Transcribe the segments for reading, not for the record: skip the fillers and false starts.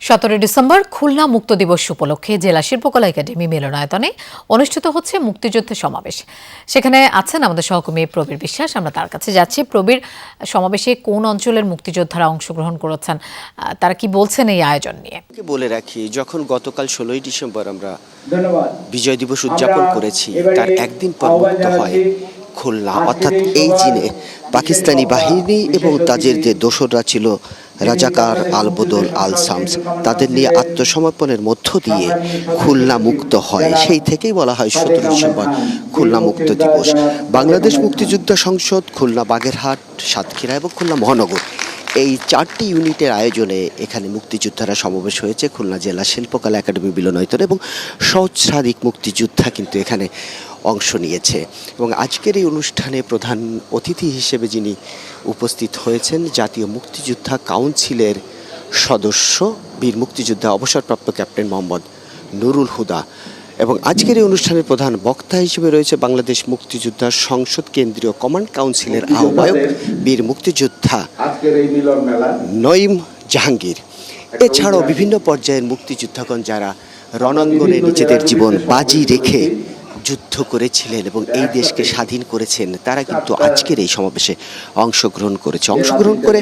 17 December Khulna মুক্ত দিবস উপলক্ষে জেলা শিল্পকলা একাডেমি মিলনায়তনে অনুষ্ঠিত হচ্ছে মুক্তিযুদ্ধের সমাবেশ। সেখানে আছেন আমাদের সহকর্মী প্রবীর বিশ্বাস। আমরা তার কাছে যাচ্ছি। প্রবীর, সমাবেশে কোন অঞ্চলের মুক্তিযোদ্ধারা অংশগ্রহণ করেছেন, তারা কি বলছেন এই আয়োজন নিয়ে? বলে রাখি, যখন গতকাল 16 ডিসেম্বর আমরা বিজয় দিবস উদযাপন করেছি, তার একদিন পর মুক্ত হয় খুলনা, অর্থাৎ এই জিনে পাকিস্তানি বাহিনী এবং তাদের যে দোসররা ছিল রাজাকার, আলবদল, আল শামস, তাদের নিয়ে আত্মসমর্পণের মধ্য দিয়ে খুলনা মুক্ত হয়। সেই থেকেই বলা হয় 17 ডিসেম্বর খুলনা মুক্ত দিবস। বাংলাদেশ মুক্তিযোদ্ধা সংসদ, খুলনা বাগেরহাট, সাতক্ষীরা এবং খুলনা মহানগর, এই 4টি ইউনিটের আয়োজনে এখানে মুক্তিযোদ্ধারা সমাবেশ হয়েছে খুলনা জেলা শিল্পকলা একাডেমি মিলনায়তনে, এবং সহস্রাধিক মুক্তিযোদ্ধা কিন্তু এখানে অংশ নিয়েছে। এবং আজকের এই অনুষ্ঠানে প্রধান অতিথি হিসেবে যিনি উপস্থিত হয়েছেন, জাতীয় মুক্তিযোদ্ধা কাউন্সিলের সদস্য, বীর মুক্তিযোদ্ধা অবসরপ্রাপ্ত ক্যাপ্টেন মোহাম্মদ নুরুল হুদা। এবং আজকের এই অনুষ্ঠানের প্রধান বক্তা হিসেবে রয়েছে বাংলাদেশ মুক্তিযোদ্ধা সংসদ কেন্দ্রীয় কমান্ড কাউন্সিলের আহ্বায়ক বীর মুক্তিযোদ্ধা নঈম জাহাঙ্গীর। এছাড়াও বিভিন্ন পর্যায়ের মুক্তিযোদ্ধাগণ যারা রণাঙ্গনে নিজেদের জীবন বাজি রেখে যুদ্ধ করেছিলেন এবং এই দেশকে স্বাধীন করেছেন, তারা কিন্তু আজকের এই সমাবেশে অংশগ্রহণ করেছে। অংশগ্রহণ করে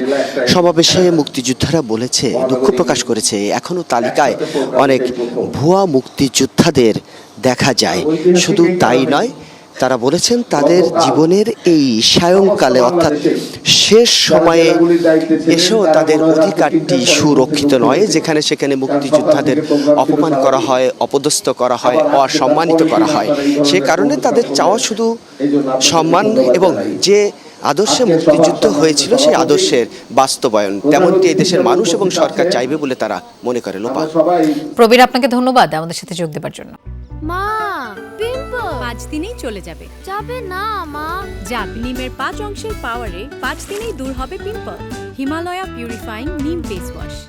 সমাবেশে মুক্তিযোদ্ধারা বলেছে, দুঃখ প্রকাশ করেছে, এখনও তালিকায় অনেক ভুয়া মুক্তিযোদ্ধাদের দেখা যায়। শুধু তাই নয়, তারা বলেছেন তাদের জীবনের এই সায়ংকালে, অর্থাৎ শেষ সময়ে এসেও তাদের অধিকারটি সুরক্ষিত নয়। যেখানে সেখানে মুক্তিযোদ্ধাদের অপমান করা হয়, অপদস্থ করা হয়, অসম্মানিত করা হয়। সে কারণে তাদের চাওয়া শুধু সম্মান এবং যে আদর্শে মুক্তিযুদ্ধ হয়েছিল সেই আদর্শের বাস্তবায়ন। তেমনটি এই দেশের মানুষ এবং সরকার চাইবে বলে তারা মনে করে। লোপা। প্রবীর, আপনাকে ধন্যবাদ আমাদের সাথে যোগ দেওয়ার জন্য। মা, পিম্পল 5 দিনেই চলে যাবে। যাবে না মা। যাবে, নিমের 5 অংশের পাওয়ারে 5 দিনেই দূর হবে পিম্পল। হিমালয়া পিউরিফাইং নিম ফেস ওয়াশ।